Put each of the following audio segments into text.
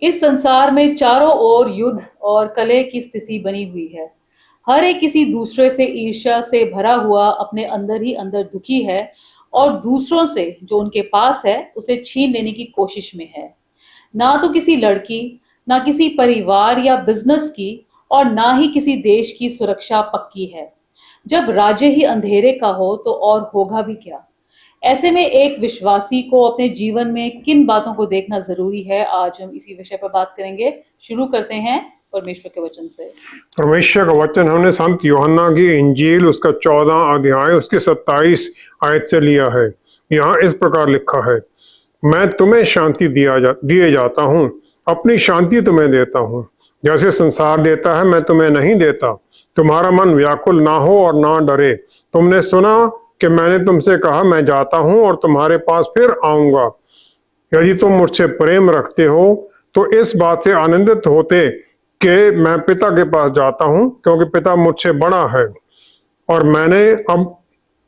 इस संसार में चारों ओर युद्ध और कलह की स्थिति बनी हुई है। हर एक किसी दूसरे से ईर्ष्या से भरा हुआ अपने अंदर ही अंदर दुखी है और दूसरों से जो उनके पास है उसे छीन लेने की कोशिश में है। ना तो किसी लड़की, ना किसी परिवार या बिजनेस की और ना ही किसी देश की सुरक्षा पक्की है। जब राज्य ही अंधेरे का हो तो और होगा भी क्या। ऐसे में एक विश्वासी को अपने जीवन में किन बातों को देखना जरूरी है, आज हम इसी विषय पर बात करेंगे। शुरू करते हैं परमेश्वर के वचन से। परमेश्वर का वचन हमने संत यूहन्ना की इंजील उसका 14 अध्याय उसके 27 आयत से लिया है। यहाँ इस प्रकार लिखा है, मैं तुम्हें शांति दिए जाता हूँ, अपनी शांति तुम्हें देता हूँ। जैसे संसार देता है मैं तुम्हें नहीं देता। तुम्हारा मन व्याकुल ना हो और ना डरे। तुमने सुना कि मैंने तुमसे कहा, मैं जाता हूँ और तुम्हारे पास फिर आऊंगा। यदि तुम मुझसे प्रेम रखते हो तो इस बात से आनंदित होते कि मैं पिता के पास जाता हूँ, क्योंकि पिता मुझसे बड़ा है। और मैंने अब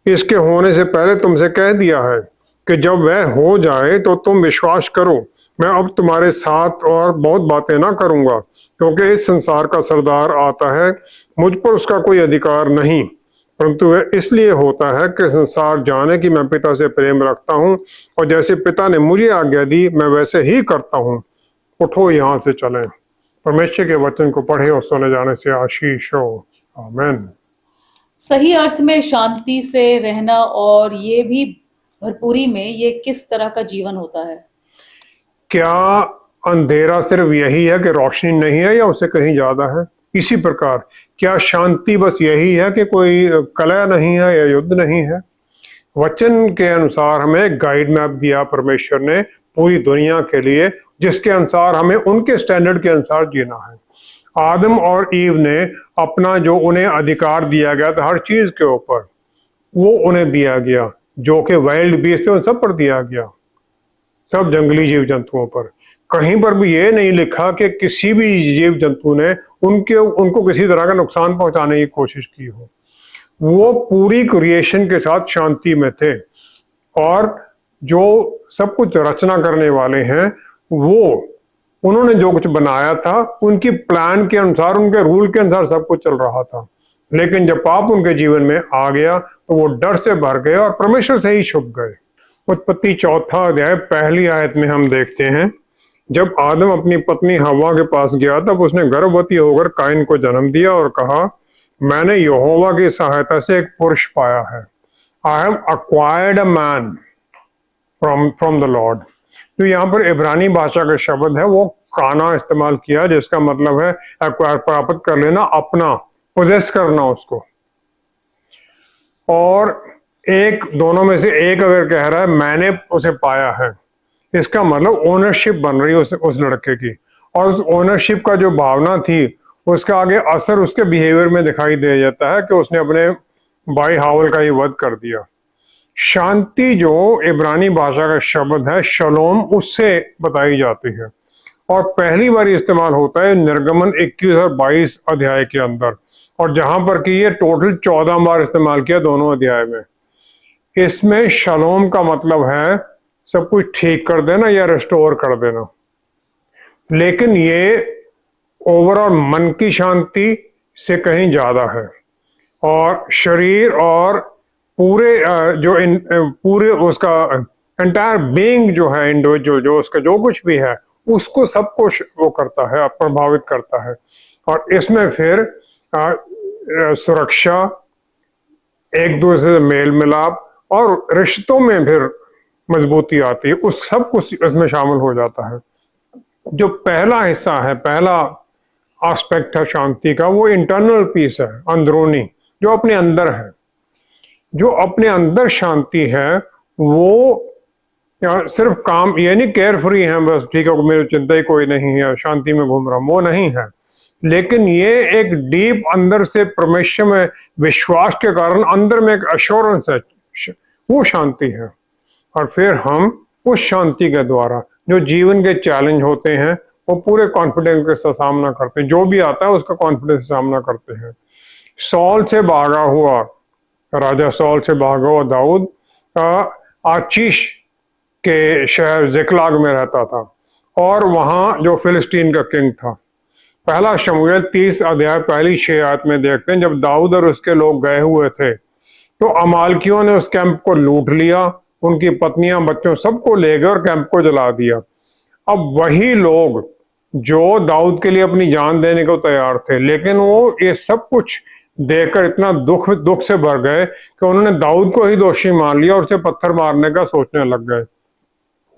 इसके होने से पहले तुमसे कह दिया है कि जब वह हो जाए तो तुम विश्वास करो। मैं अब तुम्हारे साथ और बहुत बातें ना करूंगा, क्योंकि इस संसार का सरदार आता है, मुझ पर उसका कोई अधिकार नहीं, परंतु वह इसलिए होता है कि संसार जाने कि मैं पिता से प्रेम रखता हूँ, और जैसे पिता ने मुझे आज्ञा दी मैं वैसे ही करता हूँ। उठो यहाँ से चलें। परमेश्वर के वचन को पढ़े और सुने जाने से आशीष हो। आमीन। सही अर्थ में शांति से रहना और ये भी भरपूरी में, ये किस तरह का जीवन होता है। क्या अंधेरा सिर्फ यही है कि रोशनी नहीं है, या उससे कहीं ज्यादा है? इसी प्रकार क्या शांति बस यही है कि कोई कलह नहीं है या युद्ध नहीं है? वचन के अनुसार हमें एक गाइड मैप दिया परमेश्वर ने पूरी दुनिया के लिए, जिसके अनुसार हमें उनके स्टैंडर्ड के अनुसार जीना है। आदम और ईव ने अपना जो उन्हें अधिकार दिया गया था हर चीज के ऊपर, वो उन्हें दिया गया। जो कि वाइल्ड बीस्ट थे उन सब पर दिया गया, सब जंगली जीव जंतुओं पर। कहीं पर भी ये नहीं लिखा कि किसी भी जीव जंतु ने उनको किसी तरह का नुकसान पहुंचाने की कोशिश की हो। वो पूरी क्रिएशन के साथ शांति में थे, और जो सब कुछ रचना करने वाले हैं वो, उन्होंने जो कुछ बनाया था उनकी प्लान के अनुसार, उनके रूल के अनुसार सब कुछ चल रहा था। लेकिन जब पाप उनके जीवन में आ गया तो वो डर से भर गए और परमेश्वर से ही छुप गए। उत्पत्ति 4 अध्याय 1 आयत में हम देखते हैं, जब आदम अपनी पत्नी हवा के पास गया तब उसने गर्भवती होकर काइन को जन्म दिया और कहा, मैंने यहोवा की सहायता से एक पुरुष पाया है। I have acquired a man from the Lord. तो यहाँ पर इब्रानी भाषा का शब्द है वो काना इस्तेमाल किया, जिसका मतलब है एक्वायर, प्राप्त कर लेना, अपना, पोजेस करना उसको। और एक, दोनों में से एक अगर कह रहा है मैंने उसे पाया है, इसका मतलब ओनरशिप बन रही है उस लड़के की। और उस ओनरशिप का जो भावना थी उसका आगे असर उसके बिहेवियर में दिखाई दे जाता है कि उसने अपने भाई हावल का ही वध कर दिया। शांति जो इब्रानी भाषा का शब्द है शलोम, उससे बताई जाती है, और पहली बार इस्तेमाल होता है निर्गमन 21 और 22 अध्याय के अंदर, और जहां पर कि ये टोटल 14 बार इस्तेमाल किया दोनों अध्याय में। इसमें शलोम का मतलब है सब कुछ ठीक कर देना या रिस्टोर कर देना, लेकिन ये ओवरऑल मन की शांति से कहीं ज्यादा है। और शरीर और पूरे पूरे उसका एंटायर बीइंग जो है, इंडिविजुअल जो उसका जो कुछ भी है, उसको सब कुछ वो करता है, प्रभावित करता है। और इसमें फिर सुरक्षा, एक दूसरे से मेल मिलाप और रिश्तों में फिर मजबूती आती है, उस सब कुछ इसमें शामिल हो जाता है। जो पहला हिस्सा है, पहला एस्पेक्ट है शांति का, वो इंटरनल पीस है, अंदरूनी, जो अपने अंदर है। जो अपने अंदर शांति है वो सिर्फ काम, ये नहीं केयर फ्री है बस, ठीक है मेरी चिंता ही कोई नहीं है, शांति में घूम रहा हूं, वो नहीं है। लेकिन ये एक डीप अंदर से परमेश्वर में विश्वास के कारण अंदर में एक अश्योरेंस है, वो शांति है। और फिर हम उस शांति के द्वारा जो जीवन के चैलेंज होते हैं वो पूरे कॉन्फिडेंस के साथ सामना करते हैं, जो भी आता है उसका कॉन्फिडेंस से सामना करते हैं। सॉल से भागा हुआ, राजा सॉल से भागा हुआ दाऊद आशीष के शहर जिकलाग में रहता था, और वहां जो फिलिस्तीन का किंग था। पहला शमूएल 30 अध्याय पहली 6 आयत में देखते हैं, जब दाऊद और उसके लोग गए हुए थे तो अमालकियों ने उस कैंप को लूट लिया, उनकी पत्नियां बच्चों सबको ले गए और कैंप को जला दिया। अब वही लोग जो दाऊद के लिए अपनी जान देने को तैयार थे, लेकिन वो ये सब कुछ देखकर इतना दुख दुख से भर गए कि उन्होंने दाऊद को ही दोषी मान लिया और उसे पत्थर मारने का सोचने लग गए।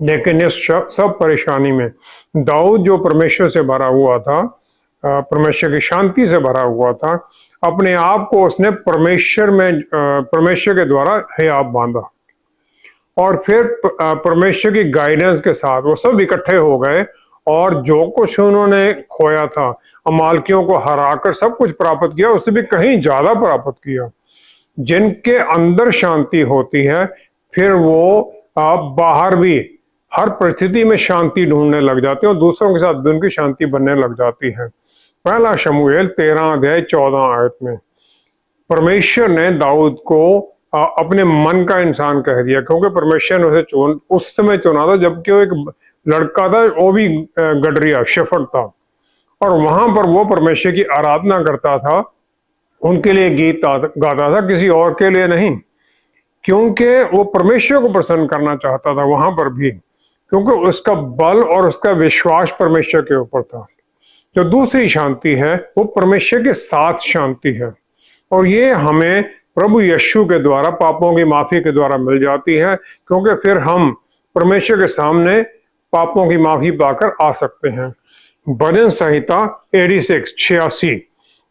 लेकिन इस सब परेशानी में दाऊद जो परमेश्वर से भरा हुआ था, परमेश्वर की शांति से भरा हुआ था, अपने आप को उसने परमेश्वर के द्वारा हियाब बांधा और फिर परमेश्वर की गाइडेंस के साथ वो सब इकट्ठे हो गए और जो कुछ उन्होंने खोया था, अमालकियों को हराकर सब कुछ प्राप्त किया, उससे भी कहीं ज्यादा प्राप्त किया। जिनके अंदर शांति होती है फिर वो बाहर भी हर परिस्थिति में शांति ढूंढने लग जाते हैं और दूसरों के साथ भी उनकी शांति बनने लग जाती है। पहला शमूएल 13 अध्याय 14 आयत में परमेश्वर ने दाऊद को अपने मन का इंसान कह दिया, क्योंकि परमेश्वर ने उसे उस समय चुना था जबकि वो एक लड़का था, वो भी गडरिया शेफर्ड था, और वहां पर वो परमेश्वर की आराधना करता था, उनके लिए गीत गाता था, किसी और के लिए नहीं, क्योंकि वो परमेश्वर को प्रसन्न करना चाहता था वहां पर भी, क्योंकि उसका बल और उसका विश्वास परमेश्वर के ऊपर था। जो दूसरी शांति है वो परमेश्वर के साथ शांति है, और ये हमें प्रभु यीशु के द्वारा पापों की माफी के द्वारा मिल जाती है, क्योंकि फिर हम परमेश्वर के सामने पापों की माफी पाकर आ सकते हैं। भजन संहिता 86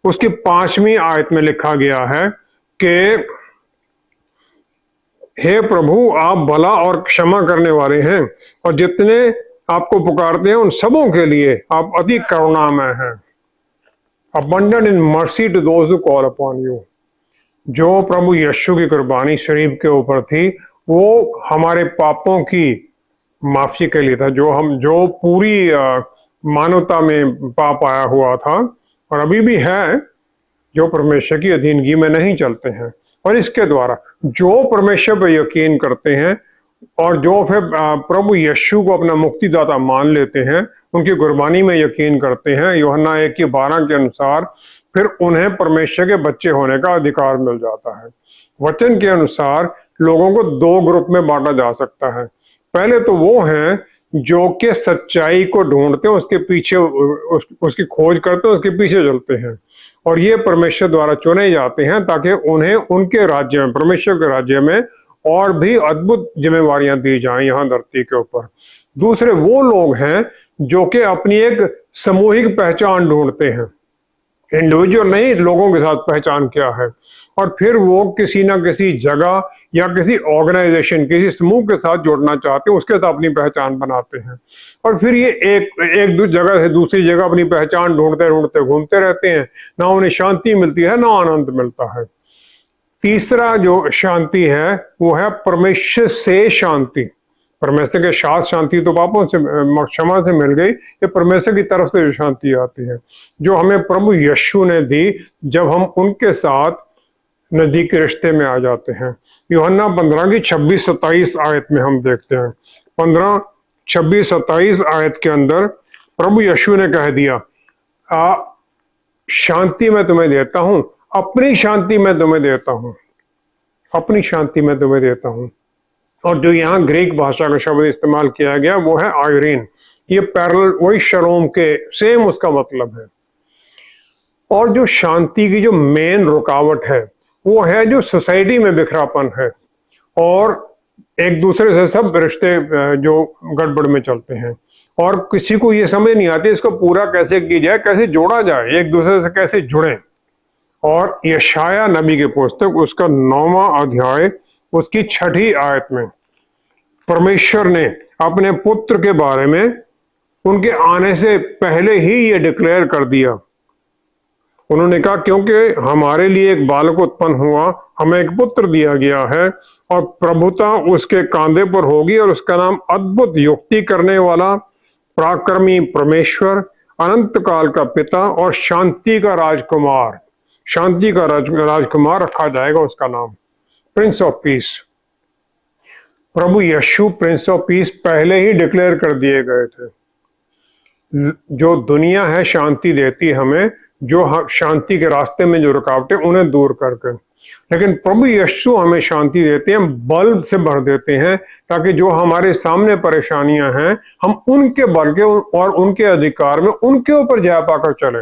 उसकी 5वीं आयत में लिखा गया है कि हे प्रभु, आप भला और क्षमा करने वाले हैं और जितने आपको पुकारते हैं उन सबों के लिए आप अति करुणामय हैं। Abundant in mercy to those who call upon you. जो प्रभु यीशु की कुर्बानी शरीफ के ऊपर थी वो हमारे पापों की माफी के लिए था, जो पूरी मानवता में पाप आया हुआ था और अभी भी है, जो परमेश्वर की अधीनगी में नहीं चलते हैं। और इसके द्वारा जो परमेश्वर पर यकीन करते हैं और जो फिर प्रभु यीशु को अपना मुक्तिदाता मान लेते हैं, उनकी कुर्बानी में यकीन करते हैं, यूहन्ना 1:12 के अनुसार, फिर उन्हें परमेश्वर के बच्चे होने का अधिकार मिल जाता है। वचन के अनुसार लोगों को 2 ग्रुप में बांटा जा सकता है। पहले तो वो हैं जो कि सच्चाई को ढूंढते हैं, उसके पीछे उसकी खोज करते हैं, उसके पीछे चलते हैं, और ये परमेश्वर द्वारा चुने जाते हैं ताकि उन्हें उनके राज्य में, परमेश्वर के राज्य में और भी अद्भुत जिम्मेवारियां दी जाएं यहाँ धरती के ऊपर। दूसरे वो लोग हैं जो कि अपनी एक सामूहिक पहचान ढूंढते हैं, इंडिविजुअल नहीं, लोगों के साथ पहचान क्या है, और फिर वो किसी ना किसी जगह या किसी ऑर्गेनाइजेशन, किसी समूह के साथ जुड़ना चाहते हैं, उसके साथ अपनी पहचान बनाते हैं, और फिर ये एक जगह से दूसरी जगह अपनी पहचान ढूंढते ढूंढते घूमते रहते हैं। ना उन्हें शांति मिलती है, ना आनंद मिलता है। तीसरा जो शांति है वो है परमेश्वर से शांति। परमेश्वर के साथ शांति तो पापों से, क्षमा से मिल गई, ये परमेश्वर की तरफ से जो शांति आती है, जो हमें प्रभु यीशु ने दी जब हम उनके साथ नजदीक के रिश्ते में आ जाते हैं। यूहन्ना 15 की 26-27 आयत में हम देखते हैं, 15, 26, 27 आयत के अंदर प्रभु यीशु ने कह दिया, शांति मैं तुम्हें देता हूं, अपनी शांति मैं तुम्हें देता हूं, अपनी शांति मैं तुम्हें देता हूं। और जो यहाँ ग्रीक भाषा का शब्द इस्तेमाल किया गया वो है आयरीन। ये पैरेलल वही शलोम के सेम उसका मतलब है। और जो शांति की जो मेन रुकावट है वो है जो सोसाइटी में बिखरापन है और एक दूसरे से सब रिश्ते जो गड़बड़ में चलते हैं, और किसी को ये समझ नहीं आती इसको पूरा कैसे की जाए, कैसे जोड़ा जाए, एक दूसरे से कैसे जुड़े। और यशाया नबी के पुस्तक उसका 9वां अध्याय उसकी 6ठी आयत में परमेश्वर ने अपने पुत्र के बारे में उनके आने से पहले ही ये डिक्लेयर कर दिया। उन्होंने कहा, क्योंकि हमारे लिए एक बालक उत्पन्न हुआ, हमें एक पुत्र दिया गया है और प्रभुता उसके कांधे पर होगी और उसका नाम अद्भुत युक्ति करने वाला, पराक्रमी परमेश्वर, अनंत काल का पिता और शांति का राजकुमार, शांति का राजकुमार रखा जाएगा उसका नाम, प्रिंस ऑफ पीस। प्रभु यीशु प्रिंस ऑफ पीस पहले ही डिक्लेयर कर दिए गए थे। जो दुनिया है शांति देती हमें, जो शांति के रास्ते में जो रुकावटें उन्हें दूर करके, लेकिन प्रभु यीशु हमें शांति देते हैं, बल से भर देते हैं, ताकि जो हमारे सामने परेशानियां हैं हम उनके बल के और उनके अधिकार में उनके ऊपर जय पाकर चले,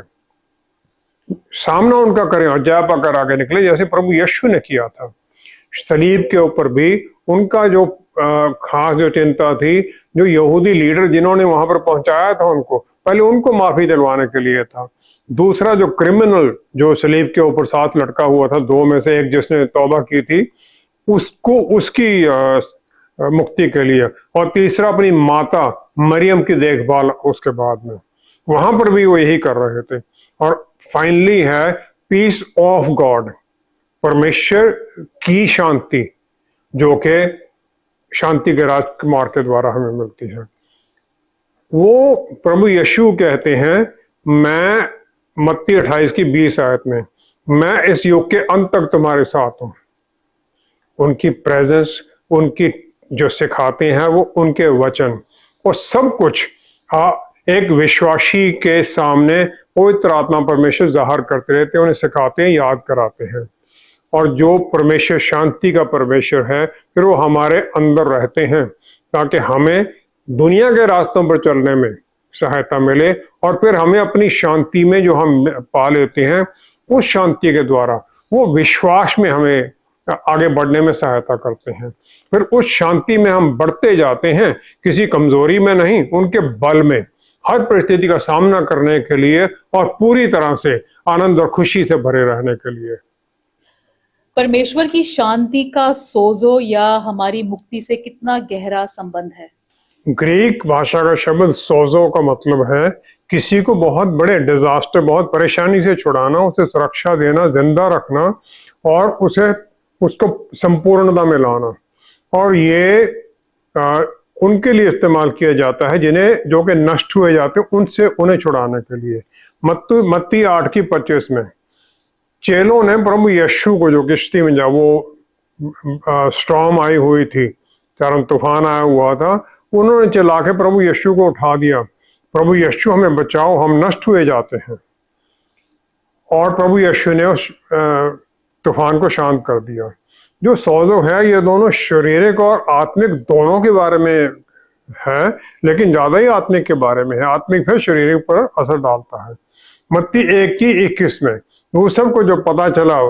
सामना उनका करें और जय पाकर आगे निकले, जैसे प्रभु यीशु ने किया था। सलीब के ऊपर भी उनका जो खास जो चिंता थी, जो यहूदी लीडर जिन्होंने वहां पर पहुंचाया था उनको, पहले उनको माफी दिलवाने के लिए था। दूसरा जो क्रिमिनल जो सलीब के ऊपर साथ लटका हुआ था, दो में से एक जिसने तौबा की थी, उसको उसकी मुक्ति के लिए, और तीसरा अपनी माता मरियम की देखभाल उसके बाद में, वहां पर भी वो यही कर रहे थे। और फाइनली है पीस ऑफ गॉड, परमेश्वर की शांति, जो कि शांति के राजकुमार के द्वारा हमें मिलती है। वो प्रभु यीशु कहते हैं, मैं मत्ती 28 की 20 आयत में, मैं इस युग के अंत तक तुम्हारे साथ हूं। उनकी प्रेजेंस, उनकी जो सिखाते हैं वो उनके वचन और सब कुछ एक विश्वासी के सामने पवित्र आत्मा परमेश्वर जाहिर करते रहते हैं, उन्हें सिखाते हैं, याद कराते हैं। और जो परमेश्वर शांति का परमेश्वर है, फिर वो हमारे अंदर रहते हैं, ताकि हमें दुनिया के रास्तों पर चलने में सहायता मिले, और फिर हमें अपनी शांति में जो हम पा लेते हैं, उस शांति के द्वारा वो विश्वास में हमें आगे बढ़ने में सहायता करते हैं। फिर उस शांति में हम बढ़ते जाते हैं, किसी कमजोरी में नहीं, उनके बल में, हर परिस्थिति का सामना करने के लिए और पूरी तरह से आनंद और खुशी से भरे रहने के लिए। परमेश्वर की शांति का सोजो या हमारी मुक्ति से कितना गहरा संबंध है? ग्रीक भाषा का शब्द सोजो का मतलब है किसी को बहुत बड़े डिजास्टर, बहुत परेशानी से छुड़ाना, उसे सुरक्षा देना, जिंदा रखना और उसको संपूर्णता में लाना। और ये उनके लिए इस्तेमाल किया जाता है जिन्हें, जो कि नष्ट हुए जाते हैं, उनसे उन्हें छुड़ाने के लिए। मत्ती 8 की 25 में चेलों ने प्रभु यीशु को, जो किश्ती में जब वो स्टॉर्म आई हुई थी, चरम तूफान आया हुआ था, उन्होंने चला के प्रभु यीशु को उठा दिया, प्रभु यीशु हमें बचाओ, हम नष्ट हुए जाते हैं। और प्रभु यीशु ने उस तूफान को शांत कर दिया। जो सोजो है, ये दोनों शारीरिक और आत्मिक दोनों के बारे में है, लेकिन ज्यादा ही आत्मिक के बारे में है। आत्मिक है, शारीरिक पर असर डालता है। मत्ती 1 की 21 में यूसुफ को जो पता चला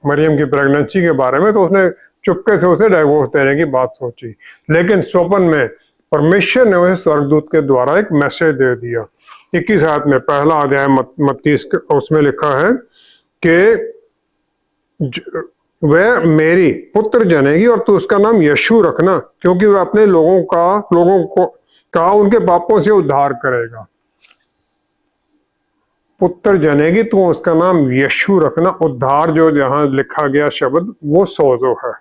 मरियम की प्रेगनेंसी के बारे में, तो उसने चुपके से उसे डाइवोर्स देने की बात सोची, लेकिन स्वप्न में परमेश्वर ने उसे स्वर्गदूत के द्वारा एक मैसेज दे दिया। 21 आयत में, पहला अध्याय मत्ती, उसमें लिखा है कि वह मेरी पुत्र जनेगी और तू उसका नाम यीशु रखना, क्योंकि वह अपने लोगों का उनके पापों से उद्धार करेगा। पुत्र जनेगी, तो उसका नाम यीशु रखना। उद्धार जो जहां लिखा गया शब्द, वो सोजो है,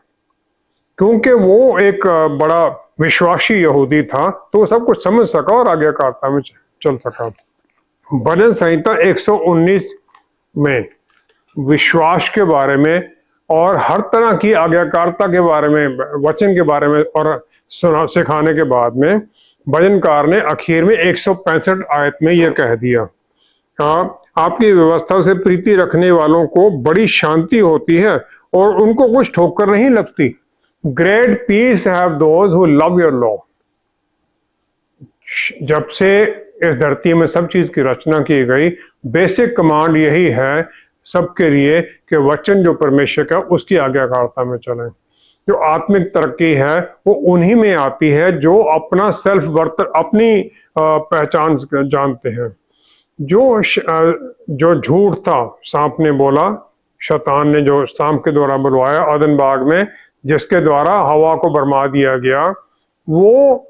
क्योंकि वो एक बड़ा विश्वासी यहूदी था, तो वो सब कुछ समझ सका और आज्ञाकारिता में चल सका। भजन संहिता 119 में विश्वास के बारे में और हर तरह की आज्ञाकारिता के बारे में, वचन के बारे में और सिखाने के बाद में, भजनकार ने आखिर में 165 आयत में यह कह दिया, आपकी व्यवस्था से प्रीति रखने वालों को बड़ी शांति होती है और उनको कुछ ठोकर नहीं लगती। Great peace have those who love your law. जब से इस धरती में सब चीज की रचना की गई, बेसिक कमांड यही है सबके लिए कि वचन जो परमेश्वर का, उसकी आज्ञाकारिता में चलें। जो आत्मिक तरक्की है वो उन्हीं में आती है जो अपना सेल्फ वर्थ, अपनी पहचान जानते हैं। जो झूठ था, सांप ने बोला, शैतान ने जो सांप के द्वारा बुलवाया अदन बाग में, जिसके द्वारा हवा को बरमा दिया गया, वो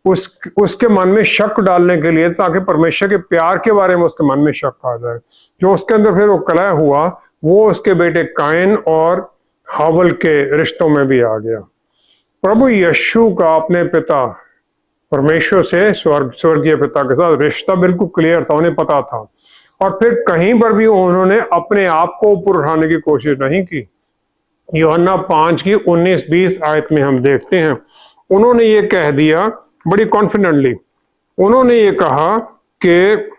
उसके मन में शक डालने के लिए, ताकि परमेश्वर के प्यार के बारे में उसके मन में शक आ जाए। जो उसके अंदर फिर वो कलह हुआ, वो उसके बेटे कायन और हावल के रिश्तों में भी आ गया। प्रभु यीशु का अपने पिता परमेश्वर से, स्वर्गीय पिता के साथ रिश्ता बिल्कुल क्लियर था, उन्हें पता था। और फिर कहीं पर भी उन्होंने अपने आप को ऊपर उठाने की कोशिश नहीं की। यूहन्ना 5 की 19-20 आयत में हम देखते हैं, उन्होंने ये कह दिया बड़ी कॉन्फिडेंटली, उन्होंने ये कहा कि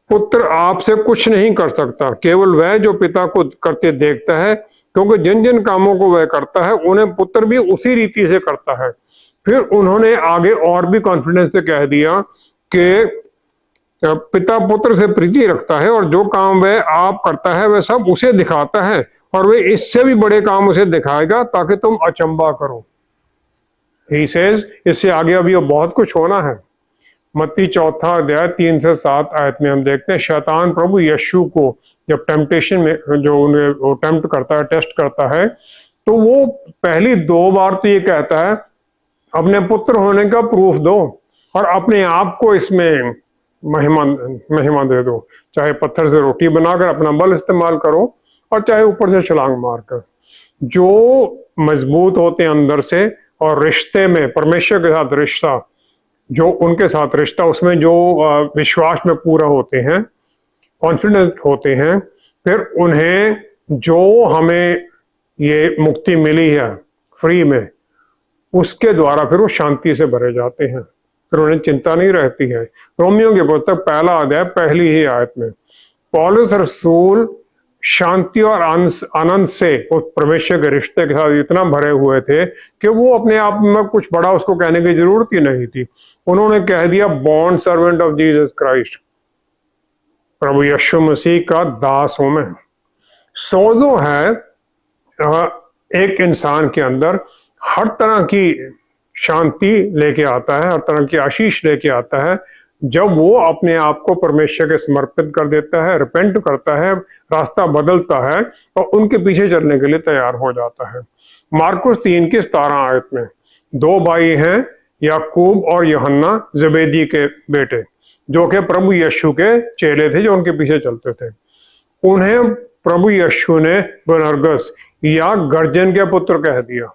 पुत्र आपसे कुछ नहीं कर सकता, केवल वह जो पिता को करते देखता है, क्योंकि जिन जिन कामों को वह करता है उन्हें पुत्र भी उसी रीति से करता है। फिर उन्होंने आगे और भी कॉन्फिडेंस से कह दिया कि पिता पुत्र से प्रीति रखता है और जो काम वह आप करता है वह सब उसे दिखाता है, और वह इससे भी बड़े काम उसे दिखाएगा ताकि तुम अचंबा करो। He says, इससे आगे अभी बहुत कुछ होना है। मत्ती 4 अध्याय 3 से 7 आयत में हम देखते हैं शैतान प्रभु यीशु को जब टेम्पटेशन में जो उन्हें टेम्प्ट करता है, टेस्ट करता है, तो वो पहली 2 बार तो ये कहता है अपने पुत्र होने का प्रूफ दो और अपने आप को इसमें महिमा दे दो, चाहे पत्थर से रोटी बनाकर अपना बल इस्तेमाल करो और चाहे ऊपर से छलांग मारकर। जो मजबूत होते हैं अंदर से और रिश्ते में परमेश्वर के साथ रिश्ता, जो उनके साथ रिश्ता, उसमें जो विश्वास में पूरा होते हैं, कॉन्फिडेंट होते हैं, फिर उन्हें जो हमें ये मुक्ति मिली है फ्री में, उसके द्वारा फिर वो शांति से भरे जाते हैं, फिर उन्हें चिंता नहीं रहती है। रोमियो के पुस्तक 1 अध्याय 1 आयत में पौलुस रसूल शांति और आनंद से उस परमेश्वर के रिश्ते के साथ इतना भरे हुए थे कि वो अपने आप में कुछ बड़ा उसको कहने की जरूरत ही नहीं थी। उन्होंने कह दिया bond servant of Jesus Christ, प्रभु यीशु मसीह का दास हूं मैं। सोचो है एक इंसान के अंदर हर तरह की शांति लेके आता है, हर तरह की आशीष लेके आता है जब वो अपने आप को परमेश्वर के समर्पित कर देता है, रिपेंट करता है, रास्ता बदलता है और उनके पीछे चलने के लिए तैयार हो जाता है। मार्कुस 3:17 आयत में 2 भाई हैं, याकूब और यूहन्ना जबेदी के बेटे, जो कि प्रभु यीशु के चेले थे, जो उनके पीछे चलते थे। उन्हें प्रभु यीशु ने बनरगस या गर्जन के पुत्र कह दिया।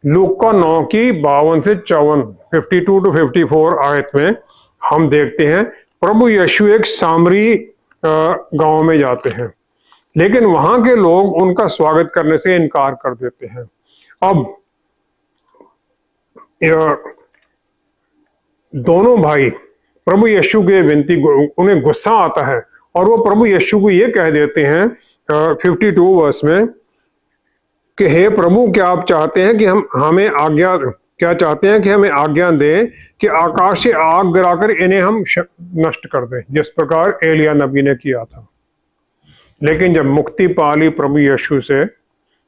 लूका 9:52 से 54, 52 to 54 आयत में हम देखते हैं प्रभु यीशु एक सामरी गांव में जाते हैं, लेकिन वहां के लोग उनका स्वागत करने से इनकार कर देते हैं। अब दोनों भाई प्रभु यीशु के विनती, उन्हें गुस्सा आता है और वो प्रभु यीशु को ये कह देते हैं 52 वर्स में कि हे प्रभु, क्या आप चाहते हैं कि हमें आज्ञा दें कि आकाश से आग गिराकर इन्हें हम नष्ट कर दें, जिस प्रकार एलिया नबी ने किया था। लेकिन जब मुक्ति पाली प्रभु यीशु से,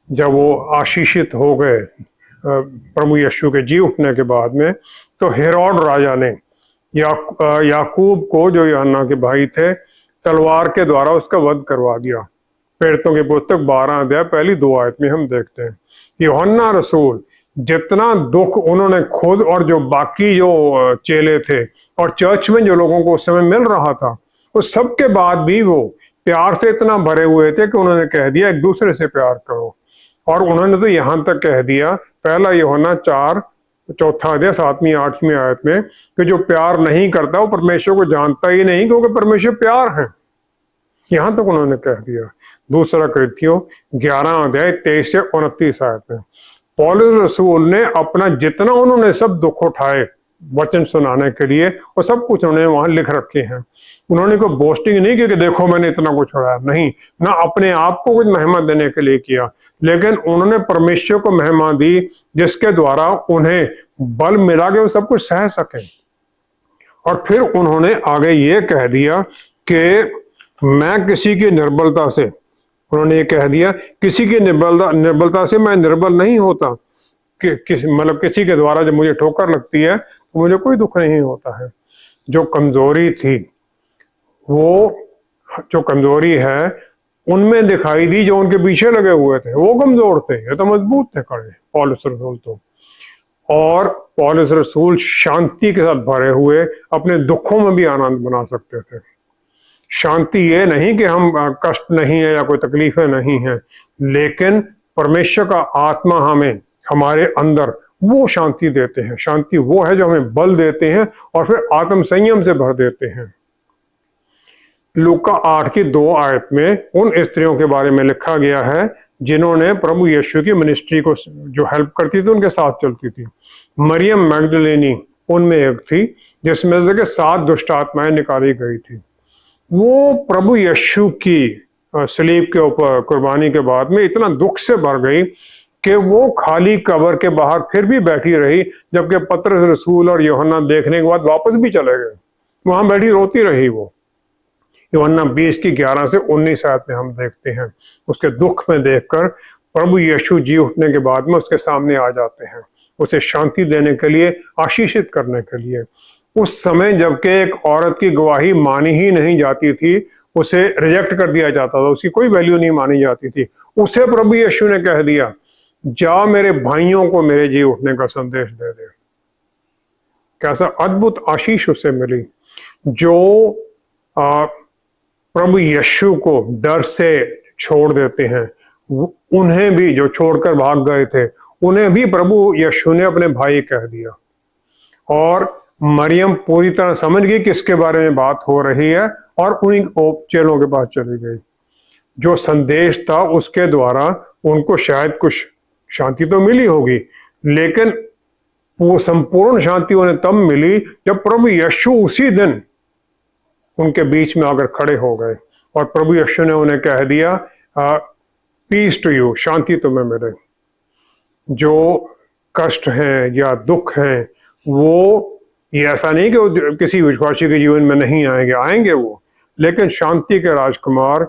जब वो आशीषित हो गए प्रभु यीशु के जी उठने के बाद में, तो हेरोद राजा ने याकूब को, जो यूहन्ना के भाई थे, तलवार के द्वारा उसका वध करवा दिया। प्रेरितों की पुस्तक 12 अध्याय 1-2 आयत में हम देखते हैं यूहन्ना रसूल जितना दुख उन्होंने खुद और जो बाकी जो चेले थे और चर्च में जो लोगों को उस समय मिल रहा था, उस सब के बाद भी वो प्यार से इतना भरे हुए थे कि उन्होंने कह दिया एक दूसरे से प्यार करो। और उन्होंने तो यहां तक कह दिया, 1 यूहन्ना 4 4 अध्याय 7-8 आयत में, कि जो प्यार नहीं करता वो परमेश्वर को जानता ही नहीं, क्योंकि परमेश्वर प्यार है। यहां तक उन्होंने कह दिया। 2 कुरिन्थियों 11 अध्याय 23 से 29 आयत में पौलुस रसूल ने अपना जितना उन्होंने सब दुख उठाए वचन सुनाने के लिए, वो सब कुछ उन्होंने वहां लिख रखे हैं। उन्होंने कोई बोस्टिंग नहीं की कि देखो मैंने इतना कुछ उठाया, नहीं, ना अपने आप को कुछ महिमा देने के लिए किया, लेकिन उन्होंने परमेश्वर को महिमा दी जिसके द्वारा उन्हें बल मिला कि वो सब कुछ सह सके। और फिर उन्होंने आगे ये कह दिया कि मैं किसी की निर्बलता से, उन्होंने ये कह दिया किसी की निर्बलता से मैं निर्बल नहीं होता, कि किसी के द्वारा जब मुझे ठोकर लगती है तो मुझे कोई दुख नहीं होता है। जो कमजोरी थी, वो जो कमजोरी है उनमें दिखाई दी, जो उनके पीछे लगे हुए थे वो कमजोर थे, ये तो मजबूत थे खड़े पौलुस रसूल तो। और पौलुस रसूल शांति के साथ भरे हुए अपने दुखों में भी आनंद बना सकते थे। शांति ये नहीं कि हम कष्ट नहीं है या कोई तकलीफें नहीं है, लेकिन परमेश्वर का आत्मा हमें हमारे अंदर वो शांति देते हैं। शांति वो है जो हमें बल देते हैं और फिर आत्म संयम से भर देते हैं। लूका 8:2 आयत में उन स्त्रियों के बारे में लिखा गया है जिन्होंने प्रभु यीशु की मिनिस्ट्री को जो हेल्प करती थी उनके साथ चलती थी। मरियम मैगदलेनी उनमें एक थी जिसमें से कि 7 दुष्ट आत्माएं निकाली गई थी। वो प्रभु यीशु की सलीब के ऊपर कुर्बानी के बाद में इतना दुख से भर गई कि वो खाली कब्र के बाहर फिर भी बैठी रही, जबकि पतरस रसूल और यूहन्ना देखने के बाद वापस भी चले गए। वहां बैठी रोती रही वो। यूहन्ना 20 की 11 से 19 आयत में हम देखते हैं, उसके दुख में देखकर प्रभु यीशु जी उठने के बाद में उसके सामने आ जाते हैं, उसे शांति देने के लिए, आशीषित करने के लिए। उस समय जबकि एक औरत की गवाही मानी ही नहीं जाती थी, उसे रिजेक्ट कर दिया जाता था, उसकी कोई वैल्यू नहीं मानी जाती थी, उसे प्रभु यीशु ने कह दिया, जा मेरे भाइयों को मेरे जी उठने का संदेश दे दे। कैसा अद्भुत आशीष उसे मिली। जो प्रभु यीशु को डर से छोड़ देते हैं, उन्हें भी, जो छोड़कर भाग गए थे, उन्हें भी प्रभु यीशु ने अपने भाई कह दिया। और मरियम पूरी तरह समझ गई किसके बारे में बात हो रही है और उन्हीं चेलों के पास चली गई। जो संदेश था उसके द्वारा उनको शायद कुछ शांति तो मिली होगी, लेकिन वो संपूर्ण शांति उन्हें तब मिली जब प्रभु यीशु उसी दिन उनके बीच में आकर खड़े हो गए और प्रभु यीशु ने उन्हें कह दिया, पीस टू यू, शांति तुम्हें मिले। जो कष्ट हैं या दुख हैं, वो ये ऐसा नहीं कि वो किसी विश्वासी के जीवन में नहीं आएंगे, आएंगे वो, लेकिन शांति के राजकुमार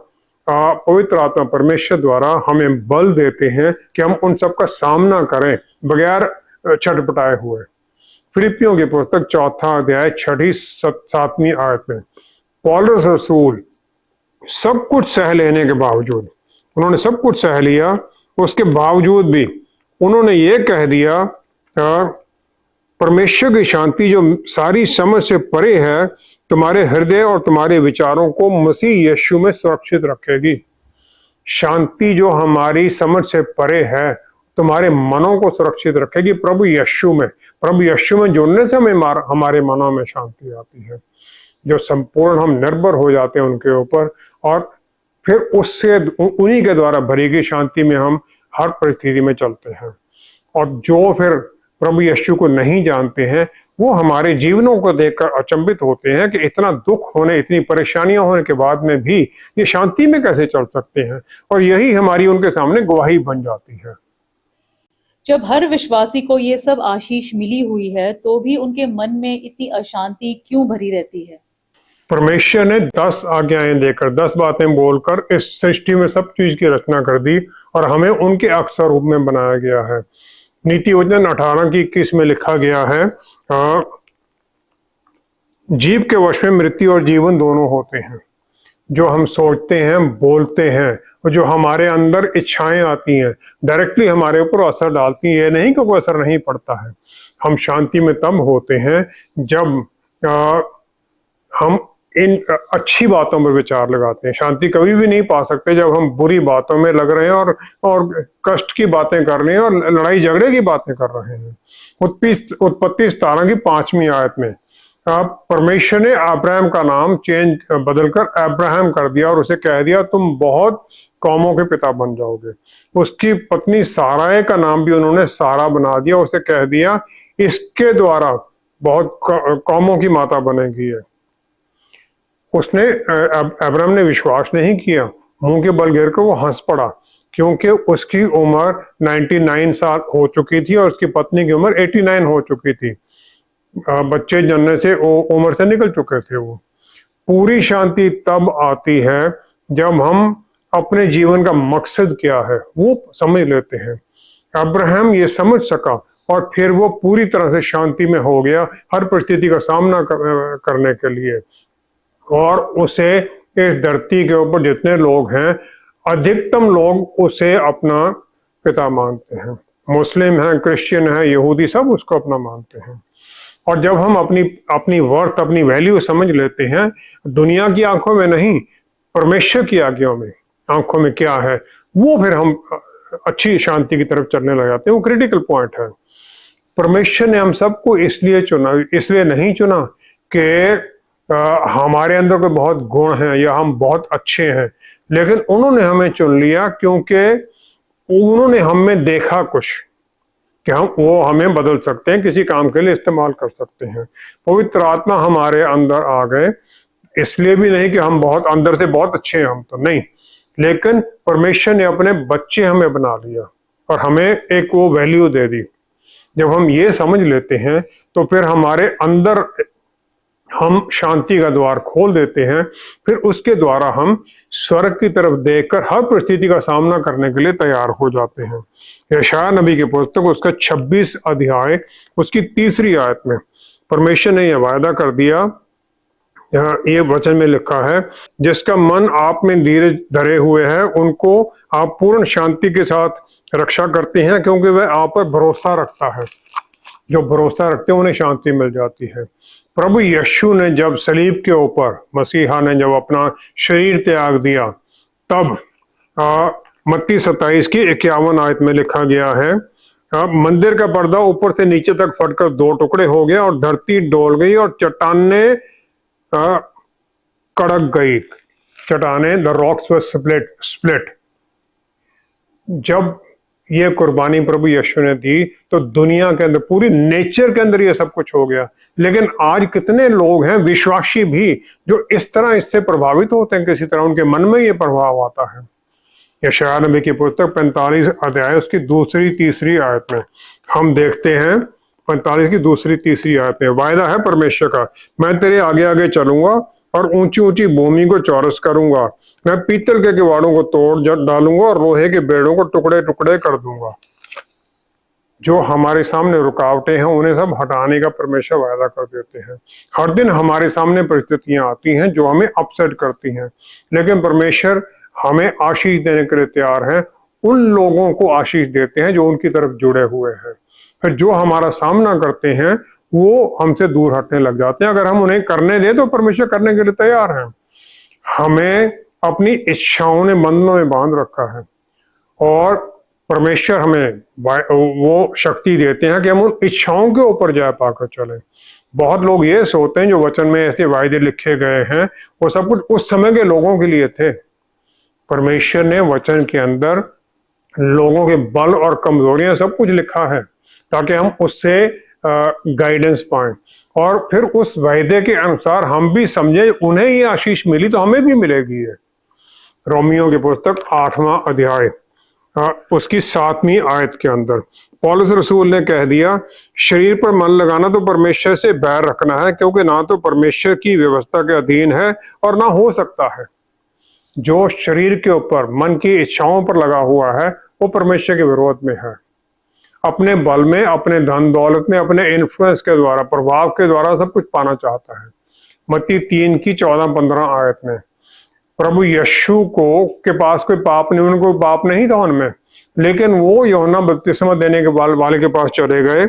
पवित्र आत्मा परमेश्वर द्वारा हमें बल देते हैं कि हम उन सब का सामना करें बगैर छटपटाए हुए। फिलिपियों की पुस्तक 4 अध्याय 6-7 आयत में पौलुस रसूल सब कुछ सह लेने के बावजूद, उन्होंने सब कुछ सह लिया, उसके बावजूद भी उन्होंने ये कह दिया, परमेश्वर की शांति जो सारी समझ से परे है तुम्हारे हृदय और तुम्हारे विचारों को मसीह यीशु में सुरक्षित रखेगी। शांति जो हमारी समझ से परे है तुम्हारे मनों को सुरक्षित रखेगी प्रभु यीशु में। प्रभु यीशु में जुड़ने से हमें हमारे मनों में शांति आती है, जो संपूर्ण हम निर्भर हो जाते हैं उनके ऊपर, और फिर उससे उन्हीं के द्वारा भरी गई शांति में हम हर परिस्थिति में चलते हैं। और जो फिर प्रभु यीशु को नहीं जानते हैं, वो हमारे जीवनों को देखकर अचंभित होते हैं कि इतना दुख होने, इतनी परेशानियां होने के बाद में भी ये शांति में कैसे चल सकते हैं, और यही हमारी उनके सामने गवाही बन जाती है। जब हर विश्वासी को ये सब आशीष मिली हुई है, तो भी उनके मन में इतनी अशांति क्यों भरी रहती है? परमेश्वर ने 10 आज्ञाएं देकर, 10 बातें बोलकर इस सृष्टि में सब चीज की रचना कर दी और हमें उनके अक्सर रूप में बनाया गया है। नीति वचन 18 की 21 में लिखा गया है, जीव के वश में मृत्यु और जीवन दोनों होते हैं। जो हम सोचते हैं, बोलते हैं, और जो हमारे अंदर इच्छाएं आती हैं, डायरेक्टली हमारे ऊपर असर डालती हैं। ये नहीं कि कोई असर नहीं पड़ता है। हम शांति में तब होते हैं जब हम इन अच्छी बातों पर विचार लगाते हैं। शांति कभी भी नहीं पा सकते जब हम बुरी बातों में लग रहे हैं और कष्ट की बातें कर रहे हैं और लड़ाई झगड़े की बातें कर रहे हैं। उत्पत्ति 17 की 5वीं आयत में परमेश्वर ने अब्राहम का नाम बदलकर अब्राहम कर दिया और उसे कह दिया तुम बहुत कौमों के पिता बन जाओगे। उसकी पत्नी साराय का नाम भी उन्होंने सारा बना दिया, उसे कह दिया इसके द्वारा बहुत कौमों की माता बनेगी। अब्राहम ने विश्वास नहीं किया, मुंह के बल गिर कर वो हंस पड़ा, क्योंकि उसकी उम्र 99 साल हो चुकी थी और उसकी पत्नी की उम्र 89 हो चुकी थी। बच्चे जन्म से उम्र से निकल चुके थे। वो पूरी शांति तब आती है जब हम अपने जीवन का मकसद क्या है वो समझ लेते हैं। अब्राहम ये समझ सका और फिर वो पूरी तरह से शांति में हो गया हर परिस्थिति का सामना करने के लिए। और उसे इस धरती के ऊपर जितने लोग हैं, अधिकतम लोग उसे अपना पिता मानते हैं। मुस्लिम हैं, क्रिश्चियन हैं, यहूदी, सब उसको अपना मानते हैं। और जब हम अपनी वर्थ, अपनी वैल्यू समझ लेते हैं, दुनिया की आंखों में नहीं, परमेश्वर की आंखों में क्या है, वो फिर हम अच्छी शांति की तरफ चलने लग जाते हैं। वो क्रिटिकल पॉइंट है। परमेश्वर ने हम सबको इसलिए चुना, इसलिए नहीं चुना कि हमारे अंदर कोई बहुत गुण हैं या हम बहुत अच्छे हैं, लेकिन उन्होंने हमें चुन लिया क्योंकि उन्होंने हम में देखा कुछ, कि हम वो हमें बदल सकते हैं, किसी काम के लिए इस्तेमाल कर सकते हैं। पवित्र आत्मा हमारे अंदर आ गए, इसलिए भी नहीं कि हम बहुत अंदर से बहुत अच्छे हैं, हम तो नहीं, लेकिन परमेश्वर ने अपने बच्चे हमें बना लिया और हमें एक वो वैल्यू दे दी। जब हम ये समझ लेते हैं तो फिर हमारे अंदर हम शांति का द्वार खोल देते हैं, फिर उसके द्वारा हम स्वर्ग की तरफ देखकर हर परिस्थिति का सामना करने के लिए तैयार हो जाते हैं। यशायाह नबी की पुस्तक उसका 26 अध्याय उसकी 3री आयत में परमेश्वर ने यह वायदा कर दिया, यहाँ ये वचन में लिखा है, जिसका मन आप में धीरज धरे हुए है उनको आप पूर्ण शांति के साथ रक्षा करते हैं, क्योंकि वह आप पर भरोसा रखता है। जो भरोसा रखते हैं उन्हें शांति मिल जाती है। प्रभु यीशु ने जब सलीब के ऊपर, मसीहा ने जब अपना शरीर त्याग दिया, तब मत्ती 27 की 51 आयत में लिखा गया है, मंदिर का पर्दा ऊपर से नीचे तक फटकर 2 टुकड़े हो गया और धरती डोल गई और चट्टानें कड़क गई। चट्टानें, द रॉक्स वर स्प्लिट। जब ये कुर्बानी प्रभु यीशु ने दी तो दुनिया के अंदर, पूरी नेचर के अंदर ये सब कुछ हो गया। लेकिन आज कितने लोग हैं विश्वासी भी जो इस तरह इससे प्रभावित होते हैं, किसी तरह उनके मन में ये प्रभाव आता है। यशायाह नबी की पुस्तक 45 अध्याय उसकी 2-3 आयत में हम देखते हैं, 45 की 2-3 आयत में वायदा है परमेश्वर का, मैं तेरे आगे आगे चलूंगा और ऊंची ऊंची भूमि को चौरस करूंगा, मैं पीतल के किवाड़ों को तोड़ डालूंगा और लोहे के बेड़ों को टुकड़े टुकड़े कर दूंगा। जो हमारे सामने रुकावटें हैं उन्हें सब हटाने का परमेश्वर वायदा कर देते हैं। हर दिन हमारे सामने परिस्थितियां आती हैं जो हमें अपसेट करती हैं, लेकिन परमेश्वर हमें आशीष देने के लिए तैयार है। उन लोगों को आशीष देते हैं जो उनकी तरफ जुड़े हुए हैं। फिर जो हमारा सामना करते हैं वो हमसे दूर हटने लग जाते हैं। अगर हम उन्हें करने दें तो परमेश्वर करने के लिए तैयार हैं। हमें अपनी इच्छाओं ने बंधनों में बांध रखा है और परमेश्वर हमें वो शक्ति देते हैं कि हम उन इच्छाओं के ऊपर जा पाकर चलें। बहुत लोग ये सोचते हैं जो वचन में ऐसे वायदे लिखे गए हैं वो सब कुछ उस समय के लोगों के लिए थे। परमेश्वर ने वचन के अंदर लोगों के बल और कमजोरियां सब कुछ लिखा है ताकि हम उससे गाइडेंस पाएं और फिर उस वायदे के अनुसार हम भी समझे उन्हें ये आशीष मिली तो हमें भी मिलेगी। है रोमियो की पुस्तक 8वां अध्याय उसकी 7वीं आयत के अंदर पौलुस रसूल ने कह दिया, शरीर पर मन लगाना तो परमेश्वर से बैर रखना है, क्योंकि ना तो परमेश्वर की व्यवस्था के अधीन है और ना हो सकता है। जो शरीर के ऊपर मन की इच्छाओं पर लगा हुआ है वो परमेश्वर के विरोध में है। अपने बल में, अपने धन दौलत में, अपने इन्फ्लुएंस के द्वारा, प्रभाव के द्वारा सब कुछ पाना चाहता है। मत्ती 3 की 14-15 आयत में प्रभु यीशु को के पास कोई पाप नहीं, उनको पाप नहीं था उनमें, लेकिन वो यूहन्ना बपतिस्मा देने के वाले के पास चले गए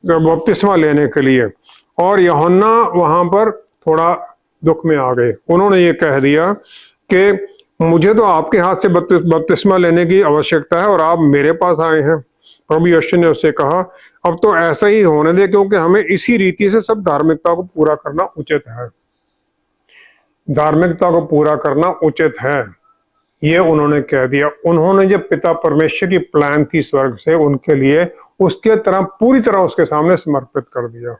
बपतिस्मा लेने के लिए और यूहन्ना वहां पर थोड़ा दुख में आ गए। उन्होंने ये कह दिया कि मुझे तो आपके हाथ से बपतिस्मा लेने की आवश्यकता है और आप मेरे पास आए हैं। प्रभु यीशु ने उससे कहा, अब तो ऐसा ही होने दे, क्योंकि हमें इसी रीति से सब धार्मिकता को पूरा करना उचित है। धार्मिकता को पूरा करना उचित है, ये उन्होंने कह दिया। उन्होंने जब पिता परमेश्वर की प्लान थी स्वर्ग से उनके लिए, उसके तरह पूरी तरह उसके सामने समर्पित कर दिया।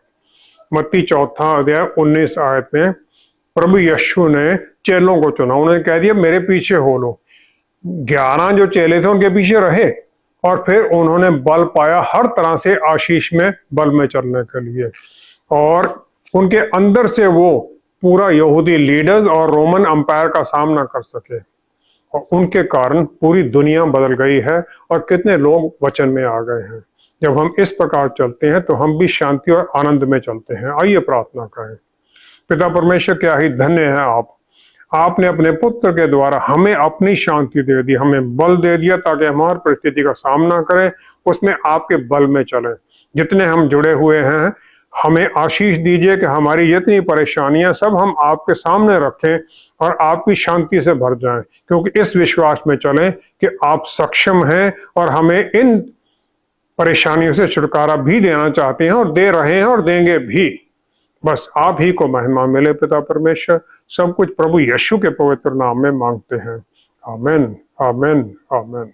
मत्ती 4 अध्याय 19 आयत में प्रभु यीशु ने चेलों को चुना, उन्होंने कह दिया मेरे पीछे हो लो। 11 जो चेले थे उनके पीछे रहे और फिर उन्होंने बल पाया हर तरह से आशीष में, बल में चलने के लिए, और उनके अंदर से वो पूरा यहूदी लीडर्स और रोमन अंपायर का सामना कर सके और उनके कारण पूरी दुनिया बदल गई है और कितने लोग वचन में आ गए हैं। जब हम इस प्रकार चलते हैं तो हम भी शांति और आनंद में चलते हैं। आइए प्रार्थना करें। पिता परमेश्वर, क्या ही धन्य है आपने अपने पुत्र के द्वारा हमें अपनी शांति दे दी, हमें बल दे दिया ताकि हम हर परिस्थिति का सामना करें, उसमें आपके बल में चलें। जितने हम जुड़े हुए हैं हमें आशीष दीजिए कि हमारी जितनी परेशानियां सब हम आपके सामने रखें और आपकी शांति से भर जाएं, क्योंकि इस विश्वास में चलें कि आप सक्षम हैं और हमें इन परेशानियों से छुटकारा भी देना चाहते हैं और दे रहे हैं और देंगे भी। बस आप ही को महिमा मिले पिता परमेश्वर। सब कुछ प्रभु यीशु के पवित्र नाम में मांगते हैं। आमीन, आमीन, आमीन।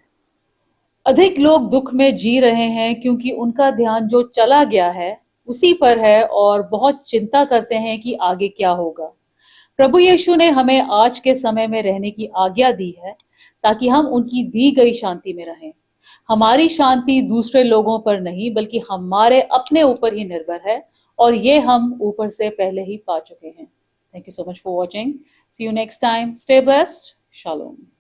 अधिक लोग दुख में जी रहे हैं क्योंकि उनका ध्यान जो चला गया है उसी पर है और बहुत चिंता करते हैं कि आगे क्या होगा। प्रभु यीशु ने हमें आज के समय में रहने की आज्ञा दी है ताकि हम उनकी दी गई शांति में रहें। हमारी शांति दूसरे लोगों पर नहीं बल्कि हमारे अपने ऊपर ही निर्भर है और ये हम ऊपर से पहले ही पा चुके हैं। Thank you so much for watching. See you next time. Stay blessed. Shalom.